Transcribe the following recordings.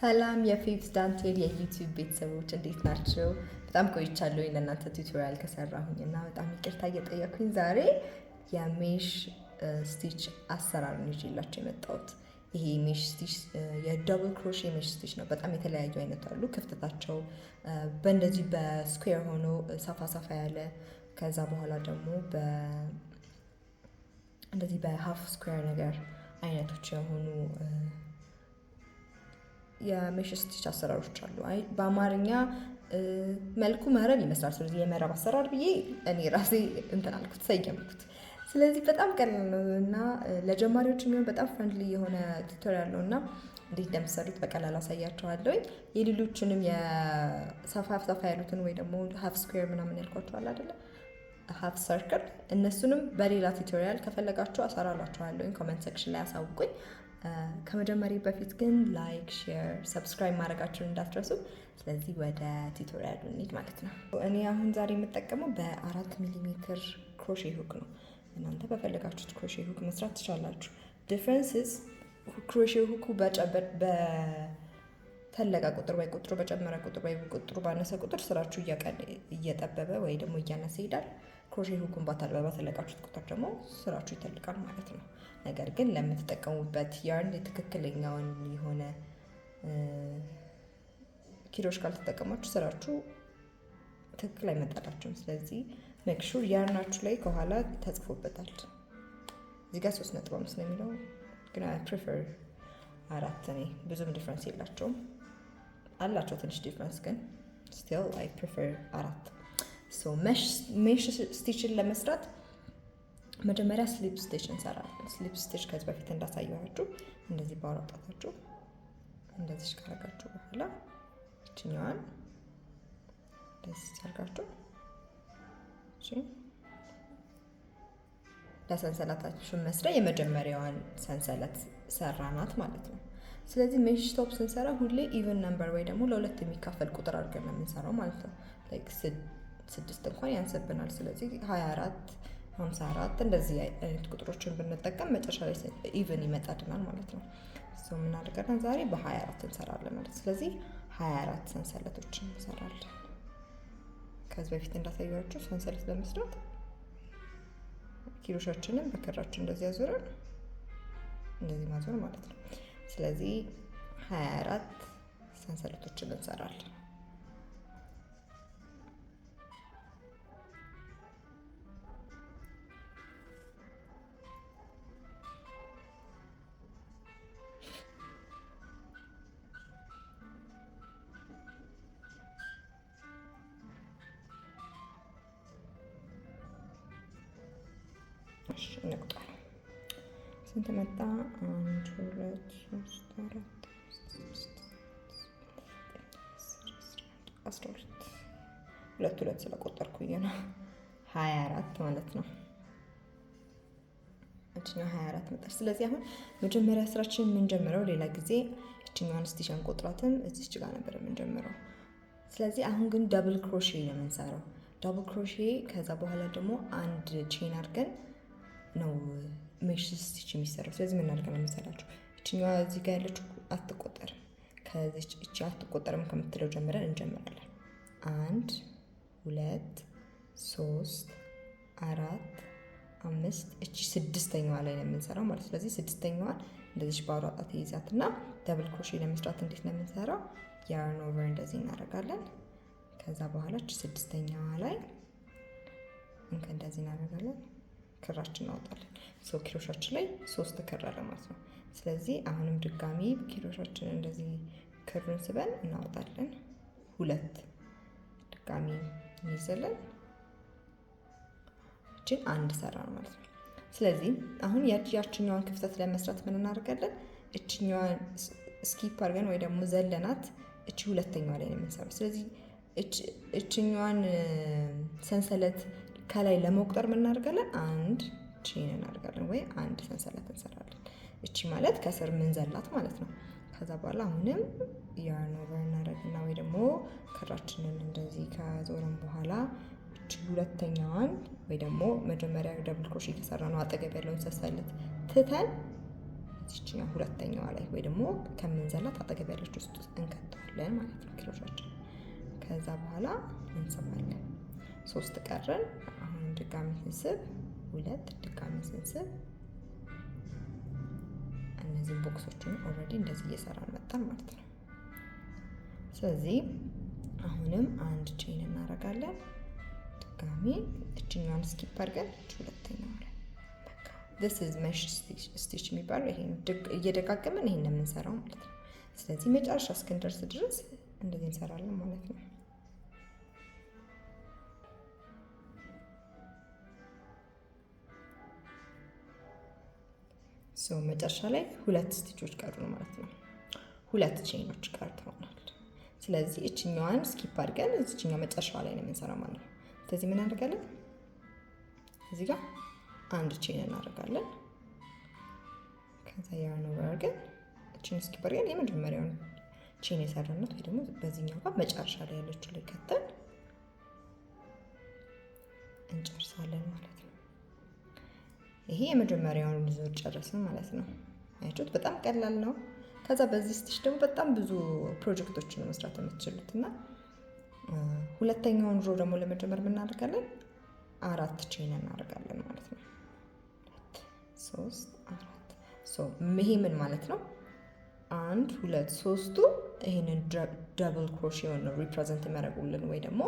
ሰላም የፌቭስ ዳንቴል የዩቲዩብ ቤተሰቦች እንዴት ናቸው? በጣም ቆይቻለሁ ለእናንተ ቱቶሪያል ከሰራሁኝ እና በጣም ይቅርታ እየጠየኩኝ ዛሬ የሜሽ ስቲች አሰራር ነው ይዤላችሁ የመጣሁት። ይሄ ሜሽ ስቲች የደብል ክሮሼ ሜሽ ስቲች ነው። በጣም የተለያዩ አይነት አሉ። ክፍተታቸው በእንደዚህ በስኩዌር ሆኖ ሰፋ ሰፋ ያለ፣ ከዛ በኋላ ደግሞ እንደዚህ በሃፍ ስኩዌር ነገር አይነቶች የሆኑ የሜሽ ስቲች አሰራሮች አሉ። በአማርኛ መልኩ መረብ ይመስላል። ስለዚህ የመረብ አሰራር ብዬ እኔ ራሴ እንትን አልኩት ሰየምኩት። ስለዚህ በጣም ቀላል ነው እና ለጀማሪዎች የሚሆን በጣም ፍሬንድሊ የሆነ ቱቶሪያል ነው እና እንዴት እንደምትሰሩት በቀላል አሳያችኋለሁኝ። የሌሎችንም የሰፋ ያሉትን ወይ ደግሞ ሃፍ ስኩዌር ምናምን ያልኳችኋል አይደለ? ሃፍ ሰርክል እነሱንም በሌላ ቱቶሪያል ከፈለጋችሁ አሰራላችኋለሁኝ። ኮሜንት ሴክሽን ላይ አሳውቁኝ። ከመጀመሪያ በፊት ግን ላይክ፣ ሼር፣ ሰብስክራይብ ማድረጋችሁን እንዳትረሱ። ስለዚህ ወደ ቱቶሪያሉ እንሂድ ማለት ነው። እኔ አሁን ዛሬ የምጠቀመው በ4 ሚሊሜትር ክሮሼ ሁክ ነው። እናንተ በፈለጋችሁት ክሮሼ ሁክ መስራት ትችላላችሁ። ዲፍረንስስ ክሮሼ ሁኩ በተለቀ ቁጥር ወይ ቁጥሩ በጨመረ ቁጥር ወይ ቁጥሩ ባነሰ ቁጥር ስራችሁ እየጠበበ ወይ ደግሞ እያነሰ ይሄዳል። ክሮሼ ሁኩን ባተለቃችሁት ቁጥር ደግሞ ስራችሁ ይተልቃል ማለት ነው። ነገር ግን ለምትጠቀሙበት ያርን ትክክለኛውን የሆነ ኪሎሽ ካልተጠቀማችሁ ስራችሁ ትክክል አይመጣላችሁም። ስለዚህ ሜክ ሹር ያርናችሁ ላይ ከኋላ ተጽፎበታል። እዚህ ጋር 3.5 ነው የሚለው ግን አይ ፕሪፈር 4። እኔ ብዙም ዲፍረንስ የላቸውም፣ አላቸው ትንሽ ዲፍረንስ ግን ስቲል አይ ፕሪፈር 4። ሶ ሜሽ ስቲችን ለመስራት መጀመሪያ ስሊፕ ስቲች እንሰራለን። ስሊፕ ስቲች ከዚህ በፊት እንዳሳየኋችሁ እንደዚህ ባወጣታችሁ እንደዚህ ካረጋችሁ በኋላ እችኛዋን እንደዚህ አድርጋችሁ ለሰንሰለታችሁ መስሪያ የመጀመሪያዋን ሰንሰለት ሰራናት ማለት ነው። ስለዚህ ሜሽ ቶፕ ስንሰራ ሁሌ ኢቨን ነምበር ወይ ደግሞ ለሁለት የሚካፈል ቁጥር አድርገን ነው የምንሰራው ማለት ነው። ላይክ 6 እንኳን ያንሰብናል። ስለዚህ 24 54 እንደዚህ አይነት ቁጥሮችን ብንጠቀም መጨረሻ ላይ ኢቨን ይመጣልናል ማለት ነው። ሶ ምን አድርገን ዛሬ በ24 እንሰራለን ማለት። ስለዚህ 24 ሰንሰለቶችን እንሰራለን። ከዚህ በፊት እንዳሳየኋችሁ ሰንሰለት ለመስራት ኪሎሻችንን በክራችን እንደዚህ አዙረን እንደዚህ ማዞር ማለት ነው። ስለዚህ 24 ሰንሰለቶችን እንሰራለን። እንቁጠር። ስንት መጣ? 1 2 3 4 5 6 7 2 ስለቆጠርኩኝ ነው 24 ማለት ነው። እችኛው 24 መጣች። ስለዚህ አሁን መጀመሪያ ስራችን የምንጀምረው ሌላ ጊዜ እችኛዋን ስቲች አንቆጥራትም እዚች ጋር ነበር የምንጀምረው። ስለዚህ አሁን ግን ደብል ክሮሼ ነው የምንሰራው። ደብል ክሮሼ ከዛ በኋላ ደግሞ አንድ ቼን አድርገን ነው ሜሽ ስቲች የሚሰራው። ስለዚህ ምን አድርገን ነው የምንሰራቸው? እችኛዋ እዚህ ጋር ያለችው አትቆጠርም። ከዚች እቺ አትቆጠርም ከምትለው ጀምረን እንጀምራለን። 1 2 3 4 5 እቺ 6ኛዋ ላይ ነው የምንሰራው ማለት። ስለዚህ 6ኛዋን እንደዚህ ባወራጣት ይይዛትና ደብል ክሮሼ ለመስራት እንዴት ነው የምንሰራው? ያርን ኦቨር እንደዚህ እናደርጋለን። ከዛ በኋላ እቺ 6ኛዋ ላይ እንደዚህ እናደርጋለን። ክራችን እናወጣለን። ሶ ኪሎሻችን ላይ 3 ክር አለ ማለት ነው። ስለዚህ አሁንም ድጋሚ ኪሎሻችንን እንደዚህ ክሩን ስበን እናወጣለን። 2 ድጋሚ እንይዘለን። እችን አንድ ሰራን ማለት ነው። ስለዚህ አሁን ያችኛዋን ክፍተት ለመስራት ምን እናደርጋለን? እችኛዋን ስኪፕ አድርገን ወይ ደግሞ ዘለናት እቺ 2ኛዋ ላይ ነው የምንሰራው። ስለዚህ እችኛዋን ሰንሰለት ከላይ ለመቁጠር ምን እናደርጋለን? አንድ ቼን እናደርጋለን ወይ አንድ ሰንሰለት እንሰራለን። እቺ ማለት ከስር ምን ዘላት ማለት ነው። ከዛ በኋላ አሁንም ያርን ኦቨር እናደርግና ወይ ደግሞ ክራችንን እንደዚህ ከዞረን በኋላ እቺ 2ኛዋን ወይ ደግሞ መጀመሪያ ደብል ክሮሼ ከሰራ ነው አጠገብ ያለውን ሰንሰለት ትተን እዚችኛው ሁለተኛዋ ላይ ወይ ደግሞ ከምንዘላት አጠገብ ያለች ውስጥ እንከተዋለን ማለት ነው ክሮሻችን። ከዛ በኋላ እንስባለን። 3 ቀረን። አሁን ድጋሚ ስንስብ 2 ድጋሚ ስንስብ እነዚህ ቦክሶችን ኦልሬዲ እንደዚህ እየሰራን መጣን ማለት ነው። ስለዚህ አሁንም አንድ ቼን እናደርጋለን። ድጋሚ እችኛዋን ስኪፕ አድርገን ሁለተኛው ላይ this is mesh stitch የሚባለው ይሄን እየደጋገመን ይሄን ነው የምንሰራው ማለት ነው። ስለዚህ መጨረሻ እስክንደርስ ድረስ እንደዚህ እንሰራለን ማለት ነው። መጨረሻ ላይ 2 ስቲቾች ቀሩ ማለት ነው። 2 ቼኖች ቀርተውናል። ስለዚህ እችኛዋን ስኪፕ አድርገን እዚችኛው መጨረሻዋ ላይ ነው የምንሰራው ማለት ነው። ስለዚህ ምን እናደርጋለን? እዚህ ጋር አንድ ቼን እናደርጋለን። ከዛ ያን ኦቨር አድርገን እችን ስኪፕ አድርገን የመጀመሪያውን ቼን የሰራናት ወይ ደግሞ በዚህኛው ጋር መጨረሻ ላይ ያለችው ላይ ከተን እንጨርሳለን ማለት ነው። ይሄ የመጀመሪያውን ዙር ጨረስን ማለት ነው። አያችሁት? በጣም ቀላል ነው። ከዛ በዚህ ስቲች ደግሞ በጣም ብዙ ፕሮጀክቶችን መስራት የምትችሉት እና ሁለተኛውን ሮ ደግሞ ለመጀመር ምን እናደርጋለን? 4 ቼን እናደርጋለን ማለት ነው። 3 4 ይሄ ምን ማለት ነው? 1 2 3ቱ ይሄንን ደብል ክሮሼውን ነው ሪፕሬዘንት የሚያደርጉልን ወይ ደግሞ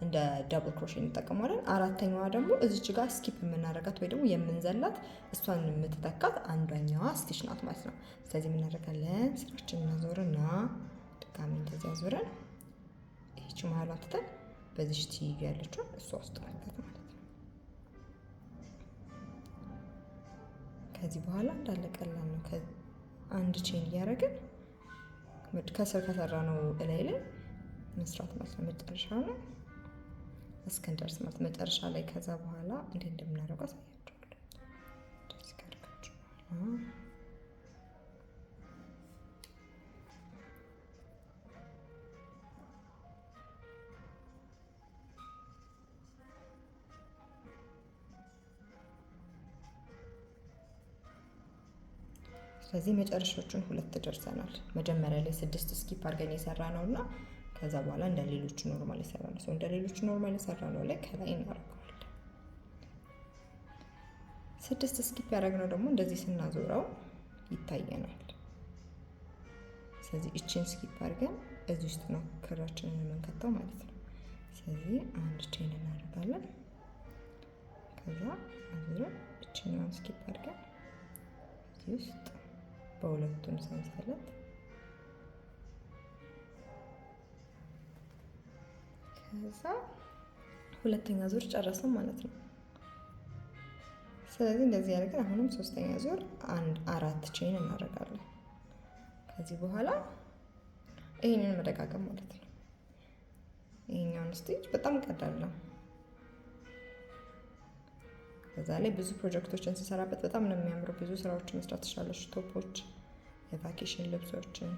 እንደ ደብል ክሮሼ እንጠቀማለን። አራተኛዋ ደግሞ እዚች ጋር ስኪፕ የምናደርጋት ወይ ደግሞ የምንዘላት እሷን የምትተካት አንዷኛዋ ስቲች ናት ማለት ነው። ስለዚህ የምናደርጋለን ስራችንን እናዞርና ድጋሚ እንደዚህ አዞረን ይህች መሀሏ ትተን በዚች ትይዩ ያለችው እሷ ውስጥ መክተት ማለት ነው። ከዚህ በኋላ እንዳለ ቀላል ነው። አንድ ቼን እያደረግን ከስር ከሰራ ነው እላይ ላይ መስራት ማለት ነው። መጨረሻ ነው እስክንደርስ ማለት መጨረሻ ላይ ከዛ በኋላ እንዴት እንደምናደርገው አሳያችኋለሁ። እንደዚህ ካደረጋችሁ ስለዚህ መጨረሻዎቹን 2 ደርሰናል። መጀመሪያ ላይ 6 ስኪፕ አድርገን የሰራ ነውና ከዛ በኋላ እንደ ሌሎቹ ኖርማል የሰራ ነው። እንደ ሌሎቹ ኖርማል የሰራ ነው ላይ ከላይ እናደርገዋለን። 6 ስኪፕ ያደረግነው ደግሞ እንደዚህ ስናዞረው ይታየናል። ስለዚህ እችን ስኪፕ አድርገን እዚህ ውስጥ ነው ክራችንን የምንከተው ማለት ነው። ስለዚህ አንድ ቼን እናደርጋለን። ከዛ አዙረን እችኛዋን ስኪፕ አድርገን እዚህ ውስጥ በሁለቱም ሰንሰለት ከዛ ሁለተኛ ዙር ጨረስን ማለት ነው። ስለዚህ እንደዚህ ያደርገን አሁንም ሶስተኛ ዙር 4 ቼን እናደርጋለን። ከዚህ በኋላ ይሄንን መደጋገም ማለት ነው። ይሄኛውን ስቲች በጣም ቀላል ነው። ከዛ ላይ ብዙ ፕሮጀክቶችን ስሰራበት በጣም ነው የሚያምረው። ብዙ ስራዎችን መስራት ትችላለች። ቶፖች፣ የቫኬሽን ልብሶችን፣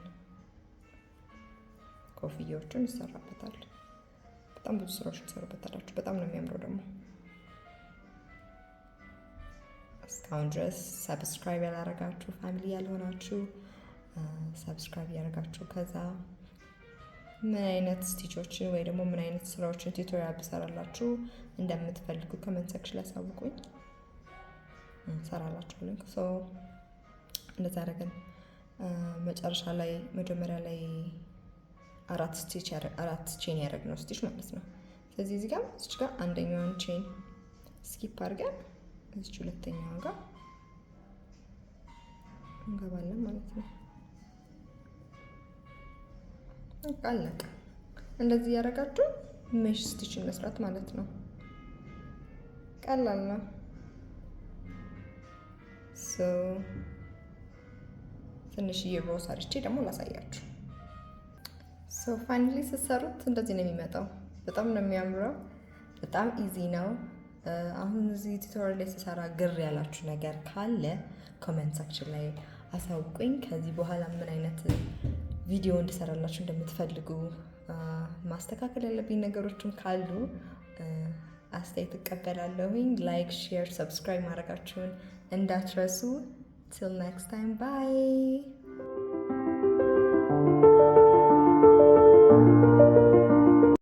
ኮፍያዎችን ይሰራበታል። በጣም ብዙ ስራዎች ትሰሩበታላችሁ። በጣም ነው የሚያምረው ደግሞ። እስካሁን ድረስ ሰብስክራይብ ያላረጋችሁ ፋሚሊ ያልሆናችሁ ሰብስክራይብ ያደርጋችሁ። ከዛ ምን አይነት ስቲቾችን ወይ ደግሞ ምን አይነት ስራዎችን ቱቶሪያል ብሰራላችሁ እንደምትፈልጉ ኮሜንት ሴክሽን ላይ አሳውቁኝ፣ እንሰራላችኋለን። ሶ እንደዛ አደረግን። መጨረሻ ላይ መጀመሪያ ላይ 4 ቼን ያደረግነው ስቲች ማለት ነው። ስለዚህ እዚህ ጋር አንደኛውን ቼን ስኪፕ አድርገን እዚች ሁለተኛዋ ጋር እንገባለን ማለት ነው። አለቀ። እንደዚህ ያደረጋችሁ ሜሽ ስቲችን መስራት ማለት ነው። ቀላል ነው። ትንሽዬ ቦ ሰርቼ ደግሞ ላሳያችሁ። ፋይናሊ ስትሰሩት እንደዚህ ነው የሚመጣው። በጣም ነው የሚያምረው። በጣም ኢዚ ነው። አሁን እዚህ ቱቶሪያል ላይ ስሰራ ግር ያላችሁ ነገር ካለ ኮሜንት ሴክሽን ላይ አሳውቁኝ። ከዚህ በኋላ ምን አይነት ቪዲዮ እንድሰራላችሁ እንደምትፈልጉ ማስተካከል ያለብኝ ነገሮችም ካሉ አስተያየት እቀበላለሁኝ። ላይክ፣ ሼር፣ ሰብስክራይብ ማድረጋችሁን እንዳትረሱ። till next time, bye.